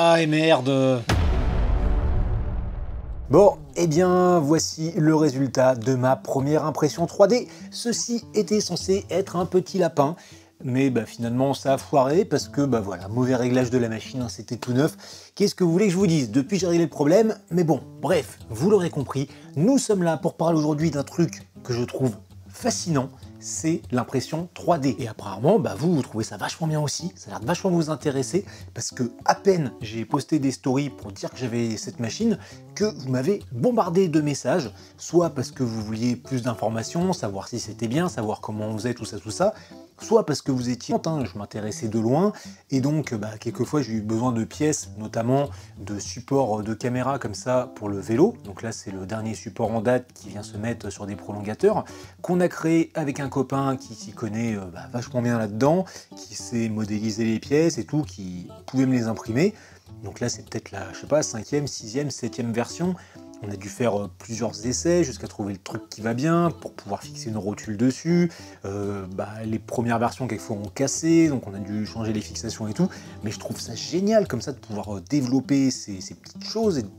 Ah et merde. Bon, eh bien, voici le résultat de ma première impression 3D. Ceci était censé être un petit lapin, mais finalement ça a foiré parce que voilà, mauvais réglage de la machine, hein, c'était tout neuf. Qu'est-ce que vous voulez que je vous dise? Depuis j'ai réglé le problème, mais bon, bref, vous l'aurez compris, nous sommes là pour parler aujourd'hui d'un truc que je trouve fascinant, c'est l'impression 3D. Et apparemment, vous trouvez ça vachement bien aussi, ça a l'air de vachement vous intéresser, parce que à peine j'ai posté des stories pour dire que j'avais cette machine, que vous m'avez bombardé de messages, soit parce que vous vouliez plus d'informations, savoir si c'était bien, savoir comment on faisait, tout ça, soit parce que vous étiez content, je m'intéressais de loin, et donc quelquefois j'ai eu besoin de pièces, notamment de supports de caméra comme ça pour le vélo. Donc là c'est le dernier support en date qui vient se mettre sur des prolongateurs, qu'on a créé avec un copain qui s'y connaît vachement bien là-dedans, qui sait modéliser les pièces et tout, qui pouvait me les imprimer. Donc là c'est peut-être la, je sais pas, 5e, 6e, 7e version. On a dû faire plusieurs essais jusqu'à trouver le truc qui va bien pour pouvoir fixer une rotule dessus. Les premières versions quelquefois ont cassé, donc on a dû changer les fixations et tout. Mais je trouve ça génial comme ça de pouvoir développer ces petites choses et de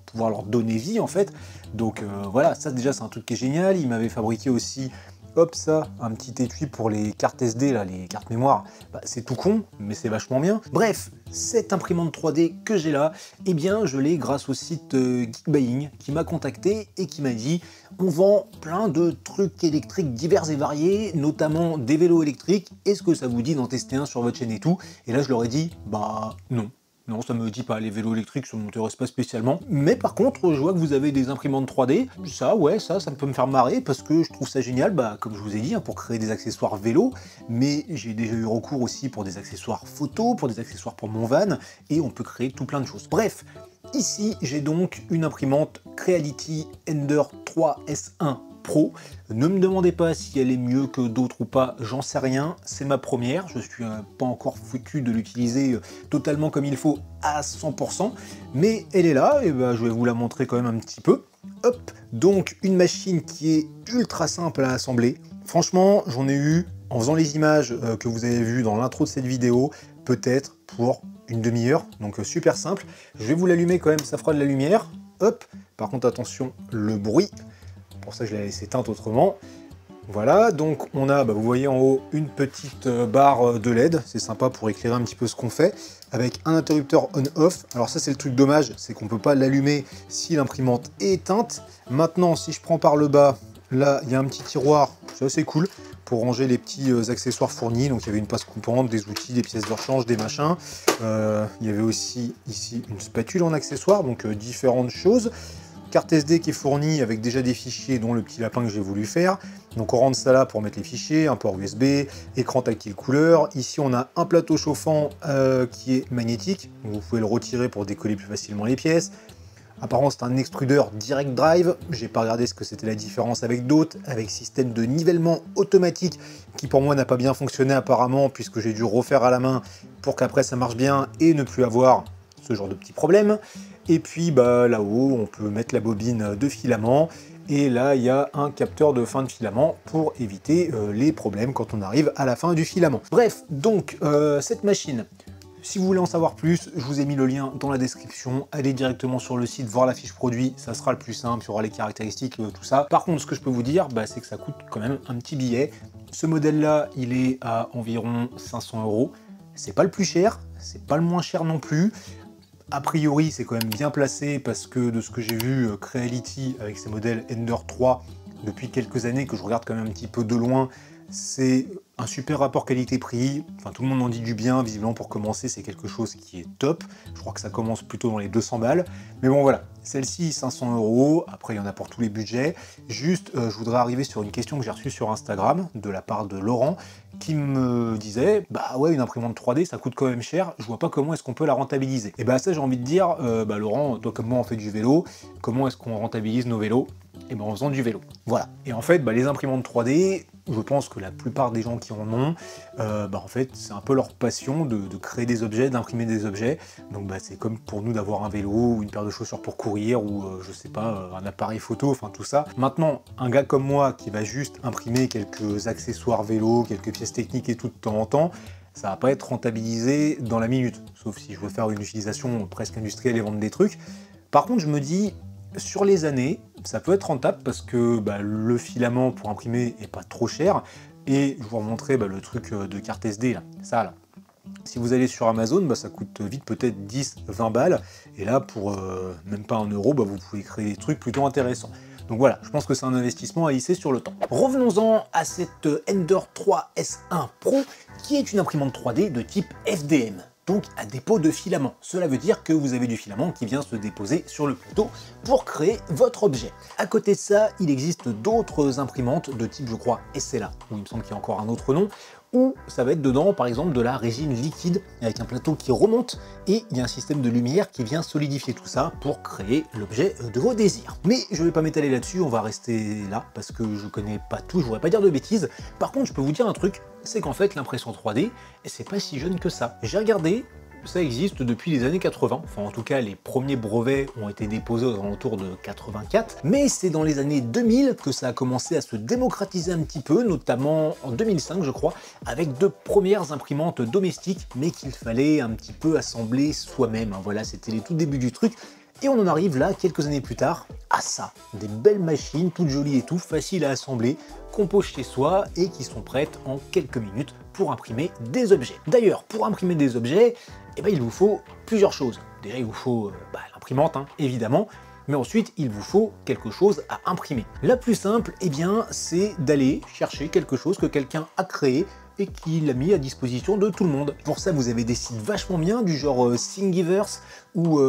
pouvoir leur donner vie en fait. Donc voilà, ça déjà c'est un truc qui est génial. Il m'avait fabriqué aussi, hop ça, un petit étui pour les cartes SD, là, les cartes mémoire. C'est tout con, mais c'est vachement bien. Bref, cette imprimante 3D que j'ai là, eh bien je l'ai grâce au site Geekbuying qui m'a contacté et qui m'a dit on vend plein de trucs électriques divers et variés, notamment des vélos électriques, est-ce que ça vous dit d'en tester un sur votre chaîne et tout? Et là je leur ai dit non. Non, ça me dit pas, les vélos électriques, ça m'intéresse pas spécialement. Mais par contre, je vois que vous avez des imprimantes 3D. Ça, ouais, ça peut me faire marrer parce que je trouve ça génial, comme je vous ai dit, hein, pour créer des accessoires vélo. Mais j'ai déjà eu recours aussi pour des accessoires photo, pour des accessoires pour mon van, et on peut créer tout plein de choses. Bref, ici, j'ai donc une imprimante Creality Ender 3 S1 Pro. Ne me demandez pas si elle est mieux que d'autres ou pas, j'en sais rien, c'est ma première, je suis pas encore foutu de l'utiliser totalement comme il faut à 100%, mais elle est là, et je vais vous la montrer quand même un petit peu. Hop, donc une machine qui est ultra simple à assembler. Franchement, j'en ai eu, en faisant les images que vous avez vues dans l'intro de cette vidéo, peut-être pour une demi-heure, donc super simple. Je vais vous l'allumer quand même, ça fera de la lumière. Hop, par contre attention, le bruit. Pour ça je l'ai laissé éteinte autrement. Voilà, donc on a, vous voyez en haut, une petite barre de LED, c'est sympa pour éclairer un petit peu ce qu'on fait, avec un interrupteur on-off. Alors ça c'est le truc dommage, c'est qu'on ne peut pas l'allumer si l'imprimante est éteinte. Maintenant, si je prends par le bas, là il y a un petit tiroir, c'est assez cool, pour ranger les petits accessoires fournis. Donc il y avait une passe coupante, des outils, des pièces de rechange, des machins. Il y avait aussi ici une spatule en accessoire, donc différentes choses. Carte SD qui est fournie avec déjà des fichiers, dont le petit lapin que j'ai voulu faire. Donc on rentre ça là pour mettre les fichiers, un port USB, écran tactile couleur. Ici on a un plateau chauffant qui est magnétique, donc vous pouvez le retirer pour décoller plus facilement les pièces. Apparemment c'est un extrudeur direct drive, j'ai pas regardé ce que c'était la différence avec d'autres, avec système de nivellement automatique qui pour moi n'a pas bien fonctionné apparemment, puisque j'ai dû refaire à la main pour qu'après ça marche bien et ne plus avoir ce genre de petits problèmes. Et puis là-haut, on peut mettre la bobine de filament. Et là, il y a un capteur de fin de filament pour éviter les problèmes quand on arrive à la fin du filament. Bref, donc cette machine, si vous voulez en savoir plus, je vous ai mis le lien dans la description. Allez directement sur le site, voir la fiche produit, ça sera le plus simple, il y aura les caractéristiques, tout ça. Par contre, ce que je peux vous dire, c'est que ça coûte quand même un petit billet. Ce modèle-là, il est à environ 500 €. C'est pas le plus cher, c'est pas le moins cher non plus. A priori, c'est quand même bien placé parce que de ce que j'ai vu, Creality avec ses modèles Ender 3 depuis quelques années, que je regarde quand même un petit peu de loin, c'est un super rapport qualité-prix. Enfin, tout le monde en dit du bien. Visiblement, pour commencer, c'est quelque chose qui est top. Je crois que ça commence plutôt dans les 200 balles. Mais bon, voilà. Celle-ci, 500 €. Après, il y en a pour tous les budgets. Juste, je voudrais arriver sur une question que j'ai reçue sur Instagram de la part de Laurent qui me disait « Bah ouais, une imprimante 3D, ça coûte quand même cher, je vois pas comment est-ce qu'on peut la rentabiliser. » Et bah ça, j'ai envie de dire, bah Laurent, toi comme moi on fait du vélo, comment est-ce qu'on rentabilise nos vélos? Et ben en faisant du vélo. Voilà. Et en fait, bah, les imprimantes 3D, je pense que la plupart des gens qui en ont, bah, en fait, c'est un peu leur passion de créer des objets, d'imprimer des objets. Donc bah, c'est comme pour nous d'avoir un vélo, ou une paire de chaussures pour courir, ou je sais pas, un appareil photo, enfin tout ça. Maintenant, un gars comme moi qui va juste imprimer quelques accessoires vélo, quelques pièces techniques et tout de temps en temps, ça va pas être rentabilisé dans la minute, sauf si je veux faire une utilisation presque industrielle et vendre des trucs. Par contre, je me dis, sur les années, ça peut être rentable parce que bah, le filament pour imprimer est pas trop cher. Et je vais vous montrer bah, le truc de carte SD, là, ça là. Si vous allez sur Amazon, bah, ça coûte vite peut-être 10-20 balles. Et là, pour même pas 1 euro, bah, vous pouvez créer des trucs plutôt intéressants. Donc voilà, je pense que c'est un investissement à lisser sur le temps. Revenons-en à cette Ender 3 S1 Pro, qui est une imprimante 3D de type FDM. Donc à dépôt de filament. Cela veut dire que vous avez du filament qui vient se déposer sur le plateau pour créer votre objet. À côté de ça, il existe d'autres imprimantes de type, je crois, SLA, ou il me semble qu'il y a encore un autre nom, où ça va être dedans, par exemple, de la résine liquide, avec un plateau qui remonte, et il y a un système de lumière qui vient solidifier tout ça pour créer l'objet de vos désirs. Mais je ne vais pas m'étaler là-dessus, on va rester là, parce que je connais pas tout, je voudrais pas dire de bêtises. Par contre, je peux vous dire un truc, c'est qu'en fait, l'impression 3D, c'est pas si jeune que ça. J'ai regardé, ça existe depuis les années 80, enfin en tout cas les premiers brevets ont été déposés aux alentours de 84, mais c'est dans les années 2000 que ça a commencé à se démocratiser un petit peu, notamment en 2005 je crois, avec de premières imprimantes domestiques, mais qu'il fallait un petit peu assembler soi-même, voilà, c'était les tout débuts du truc. Et on en arrive là, quelques années plus tard, à ça. Des belles machines, toutes jolies et tout, faciles à assembler, qu'on pose chez soi et qui sont prêtes en quelques minutes pour imprimer des objets. D'ailleurs, pour imprimer des objets, eh ben, il vous faut plusieurs choses. Déjà, il vous faut l'imprimante, hein, évidemment, mais ensuite, il vous faut quelque chose à imprimer. La plus simple, eh bien, c'est d'aller chercher quelque chose que quelqu'un a créé et qui l'a mis à disposition de tout le monde. Pour ça, vous avez des sites vachement bien, du genre Thingiverse ou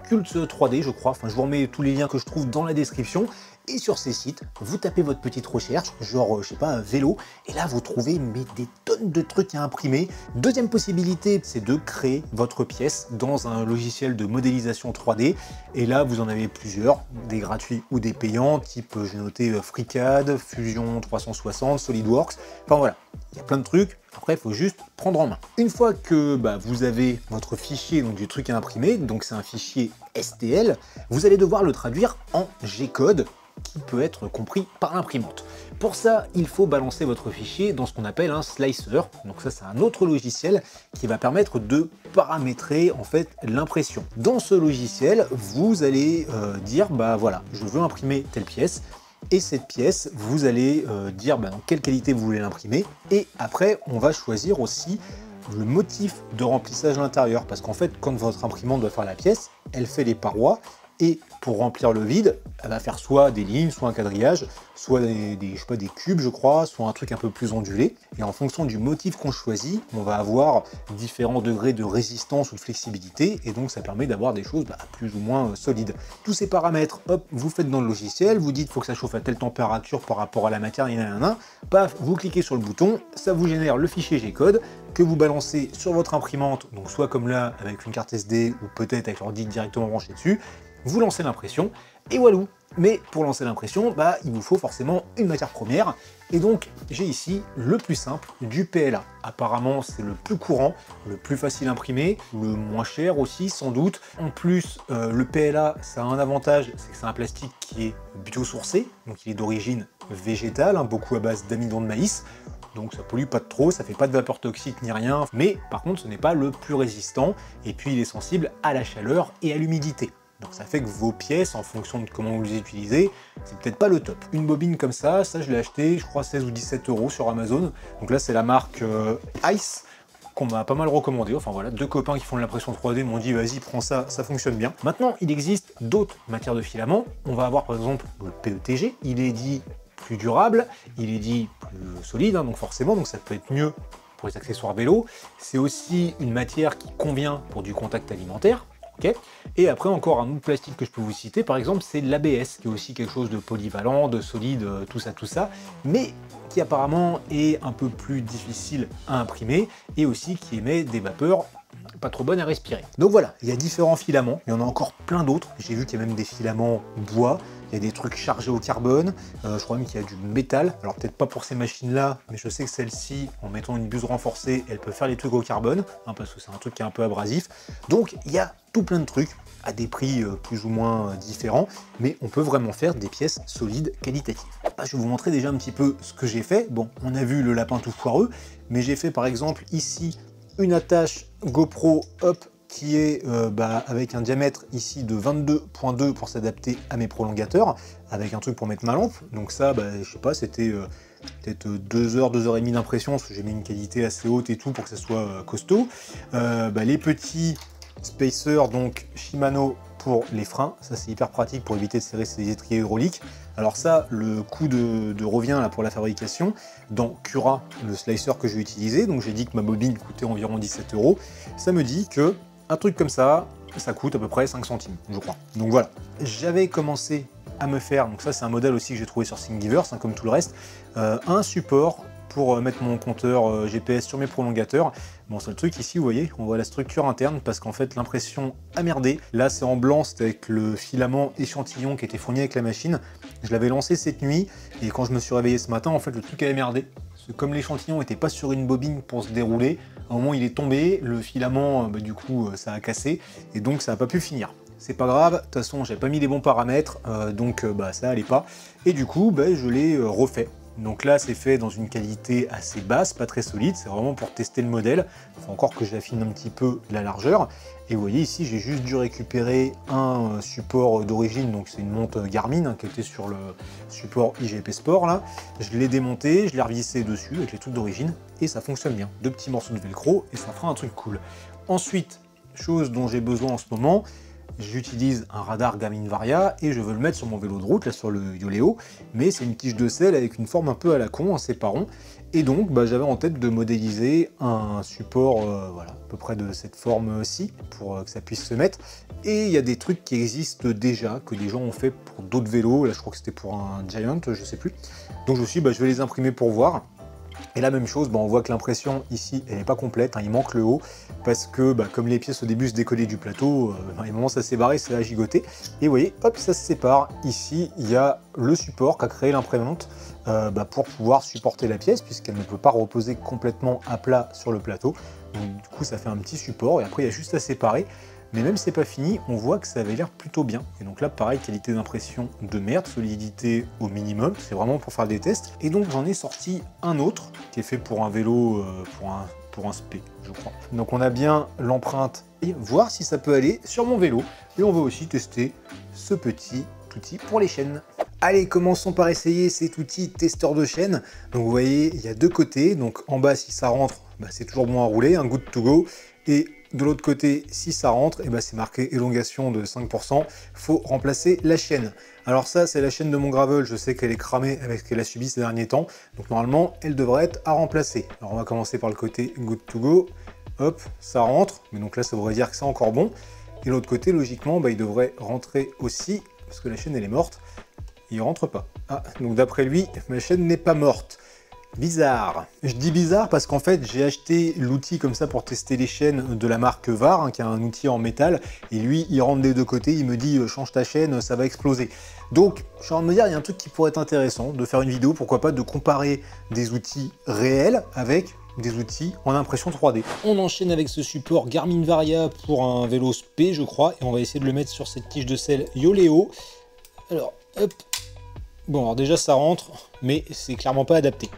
Cult 3D, je crois. Enfin, je vous remets tous les liens que je trouve dans la description. Et sur ces sites, vous tapez votre petite recherche, genre, je sais pas, vélo, et là, vous trouvez mais, des tonnes de trucs à imprimer. Deuxième possibilité, c'est de créer votre pièce dans un logiciel de modélisation 3D. Et là, vous en avez plusieurs, des gratuits ou des payants, type, j'ai noté FreeCAD, Fusion 360, SolidWorks, enfin voilà. Il y a plein de trucs, après il faut juste prendre en main. Une fois que vous avez votre fichier donc, du truc à imprimer, donc c'est un fichier STL, vous allez devoir le traduire en G-code qui peut être compris par l'imprimante. Pour ça, il faut balancer votre fichier dans ce qu'on appelle un slicer. Donc ça, c'est un autre logiciel qui va permettre de paramétrer en fait l'impression. Dans ce logiciel, vous allez dire, voilà, je veux imprimer telle pièce. Et cette pièce, vous allez dire dans quelle qualité vous voulez l'imprimer. Et après, on va choisir aussi le motif de remplissage à l'intérieur. Parce qu'en fait, quand votre imprimante doit faire la pièce, elle fait les parois. Et pour remplir le vide, elle va faire soit des lignes, soit un quadrillage, soit je sais pas, des cubes, je crois, soit un truc un peu plus ondulé. Et en fonction du motif qu'on choisit, on va avoir différents degrés de résistance ou de flexibilité. Et donc, ça permet d'avoir des choses plus ou moins solides. Tous ces paramètres, hop, vous faites dans le logiciel, vous dites faut que ça chauffe à telle température par rapport à la matière, paf, vous cliquez sur le bouton, ça vous génère le fichier G-code que vous balancez sur votre imprimante, donc soit comme là, avec une carte SD, ou peut-être avec l'ordi directement branché dessus. Vous lancez l'impression, et voilà. Mais pour lancer l'impression, il vous faut forcément une matière première. Et donc, j'ai ici le plus simple, du PLA. Apparemment, c'est le plus courant, le plus facile à imprimer, le moins cher aussi, sans doute. En plus, le PLA, ça a un avantage, c'est que c'est un plastique qui est biosourcé, donc il est d'origine végétale, beaucoup à base d'amidon de maïs. Donc ça pollue pas trop, ça fait pas de vapeur toxique ni rien, mais par contre, ce n'est pas le plus résistant, et puis il est sensible à la chaleur et à l'humidité. Donc ça fait que vos pièces, en fonction de comment vous les utilisez, c'est peut-être pas le top. Une bobine comme ça je l'ai acheté, je crois 16 ou 17 € sur Amazon. Donc là c'est la marque Ice, qu'on m'a pas mal recommandé. Enfin voilà, deux copains qui font de l'impression 3D m'ont dit vas-y prends ça, ça fonctionne bien. Maintenant il existe d'autres matières de filament. On va avoir par exemple le PETG, il est dit plus durable, il est dit plus solide, donc forcément, donc ça peut être mieux pour les accessoires vélo. C'est aussi une matière qui convient pour du contact alimentaire. Okay. Et après, encore un autre plastique que je peux vous citer, par exemple, c'est l'ABS, qui est aussi quelque chose de polyvalent, de solide, tout ça, mais qui apparemment est un peu plus difficile à imprimer, et aussi qui émet des vapeurs pas trop bonnes à respirer. Donc voilà, il y a différents filaments, il y en a encore plein d'autres, j'ai vu qu'il y a même des filaments bois, il y a des trucs chargés au carbone, je crois même qu'il y a du métal, alors peut-être pas pour ces machines-là, mais je sais que celle-ci, en mettant une buse renforcée, elle peut faire les trucs au carbone, hein, parce que c'est un truc qui est un peu abrasif. Donc il y a tout plein de trucs, à des prix plus ou moins différents, mais on peut vraiment faire des pièces solides, qualitatives. Je vais vous montrer déjà un petit peu ce que j'ai fait. Bon, on a vu le lapin tout foireux, mais j'ai fait par exemple ici une attache GoPro Up qui est avec un diamètre ici de 22.2 pour s'adapter à mes prolongateurs, avec un truc pour mettre ma lampe. Donc ça, je sais pas, c'était peut-être 2 heures, 2 heures et demie d'impression, parce que j'ai mis une qualité assez haute et tout pour que ça soit costaud. Les petits spacers, donc Shimano pour les freins, ça c'est hyper pratique pour éviter de serrer ces étriers hydrauliques. Alors ça, le coût de revient là pour la fabrication, dans Cura, le slicer que je vais utiliser, donc j'ai dit que ma bobine coûtait environ 17 €, ça me dit que un truc comme ça coûte à peu près 5 centimes, je crois. Donc voilà, j'avais commencé à me faire, donc ça c'est un modèle aussi que j'ai trouvé sur Thingiverse, comme tout le reste, un support pour mettre mon compteur GPS sur mes prolongateurs. Bon, c'est le truc ici, vous voyez, on voit la structure interne parce qu'en fait l'impression a merdé. Là c'est en blanc, c'était avec le filament échantillon qui était fourni avec la machine. Je l'avais lancé cette nuit et quand je me suis réveillé ce matin, en fait le truc avait merdé. Parce que comme l'échantillon n'était pas sur une bobine pour se dérouler, au moment où il est tombé, le filament, du coup, ça a cassé et donc ça n'a pas pu finir. C'est pas grave, de toute façon j'avais pas mis les bons paramètres, donc ça allait pas. Et du coup, je l'ai refait. Donc là, c'est fait dans une qualité assez basse, pas très solide, c'est vraiment pour tester le modèle. Il faut encore que j'affine un petit peu la largeur. Et vous voyez ici, j'ai juste dû récupérer un support d'origine, donc c'est une montre Garmin qui était sur le support IGP Sport là. Je l'ai démonté, je l'ai revissé dessus avec les trucs d'origine et ça fonctionne bien. 2 petits morceaux de velcro et ça fera un truc cool. Ensuite, chose dont j'ai besoin en ce moment, j'utilise un radar Garmin Varia et je veux le mettre sur mon vélo de route, là sur le Yoleo, mais c'est une tige de selle avec une forme un peu à la con, assez pas rond, et donc j'avais en tête de modéliser un support voilà, à peu près de cette forme-ci, pour que ça puisse se mettre, et il y a des trucs qui existent déjà, que des gens ont fait pour d'autres vélos, là je crois que c'était pour un Giant, je sais plus, donc je me suis dit je vais les imprimer pour voir. Et la même chose, on voit que l'impression ici, elle n'est pas complète, il manque le haut, parce que comme les pièces au début se décollaient du plateau, à un moment ça s'est barré, ça a gigoté. Et vous voyez, hop, ça se sépare. Ici, il y a le support qu'a créé l'imprimante pour pouvoir supporter la pièce, puisqu'elle ne peut pas reposer complètement à plat sur le plateau. Donc du coup, ça fait un petit support, et après il y a juste à séparer. Mais même si c'est pas fini, on voit que ça avait l'air plutôt bien. Et donc là, pareil, qualité d'impression de merde, solidité au minimum, c'est vraiment pour faire des tests. Et donc j'en ai sorti un autre, qui est fait pour un vélo, pour un SP, je crois. Donc on a bien l'empreinte, et voir si ça peut aller sur mon vélo. Et on va aussi tester ce petit outil pour les chaînes. Allez, commençons par essayer cet outil testeur de chaîne. Donc vous voyez, il y a 2 côtés. Donc en bas, si ça rentre, c'est toujours bon à rouler, un good to go. Et de l'autre côté, si ça rentre, c'est marqué élongation de 5%, faut remplacer la chaîne. Alors ça, c'est la chaîne de mon gravel, je sais qu'elle est cramée avec ce qu'elle a subi ces derniers temps, donc normalement, elle devrait être à remplacer. Alors on va commencer par le côté good to go, hop, ça rentre, mais donc là, ça voudrait dire que c'est encore bon. Et l'autre côté, logiquement, il devrait rentrer aussi, parce que la chaîne, elle est morte, il rentre pas. Ah, donc d'après lui, ma chaîne n'est pas morte. Bizarre. Je dis bizarre parce qu'en fait j'ai acheté l'outil comme ça pour tester les chaînes de la marque VAR, qui est un outil en métal, et lui il rentre des 2 côtés, il me dit change ta chaîne, ça va exploser. Donc je suis en train de me dire, il y a un truc qui pourrait être intéressant, de faire une vidéo, pourquoi pas de comparer des outils réels avec des outils en impression 3D. On enchaîne avec ce support Garmin Varia pour un vélo SP je crois, et on va essayer de le mettre sur cette tige de selle Yoleo. Alors hop, bon alors déjà ça rentre, mais c'est clairement pas adapté.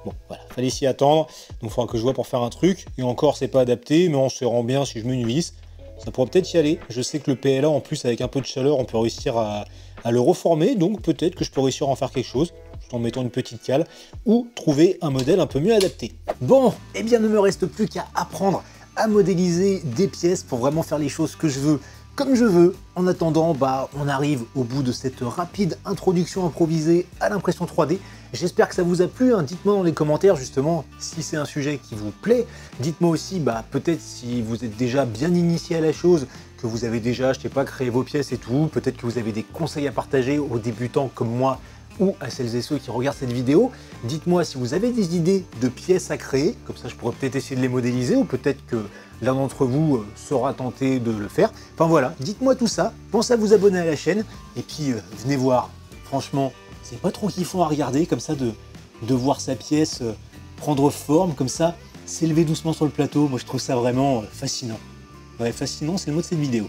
Bon, voilà, fallait s'y attendre, donc il faudra que je vois pour faire un truc, et encore c'est pas adapté, mais on se rend bien si je mets une vis, ça pourrait peut-être y aller. Je sais que le PLA en plus avec un peu de chaleur on peut réussir à le reformer, donc peut-être que je peux réussir à en faire quelque chose, juste en mettant une petite cale, ou trouver un modèle un peu mieux adapté. Bon, eh bien ne me reste plus qu'à apprendre à modéliser des pièces pour vraiment faire les choses que je veux, comme je veux. En attendant, on arrive au bout de cette rapide introduction improvisée à l'impression 3D. J'espère que ça vous a plu, hein. Dites-moi dans les commentaires justement si c'est un sujet qui vous plaît. Dites-moi aussi peut-être si vous êtes déjà bien initié à la chose, que vous avez déjà, je sais pas, créé vos pièces et tout. Peut-être que vous avez des conseils à partager aux débutants comme moi ou à celles et ceux qui regardent cette vidéo. Dites-moi si vous avez des idées de pièces à créer, comme ça je pourrais peut-être essayer de les modéliser, ou peut-être que l'un d'entre vous sera tenté de le faire. Enfin voilà, dites-moi tout ça, pensez à vous abonner à la chaîne, et puis venez voir. Franchement, c'est pas trop kiffant à regarder, comme ça, de voir sa pièce prendre forme, comme ça, s'élever doucement sur le plateau. Moi je trouve ça vraiment fascinant. Ouais, fascinant, c'est le mot de cette vidéo.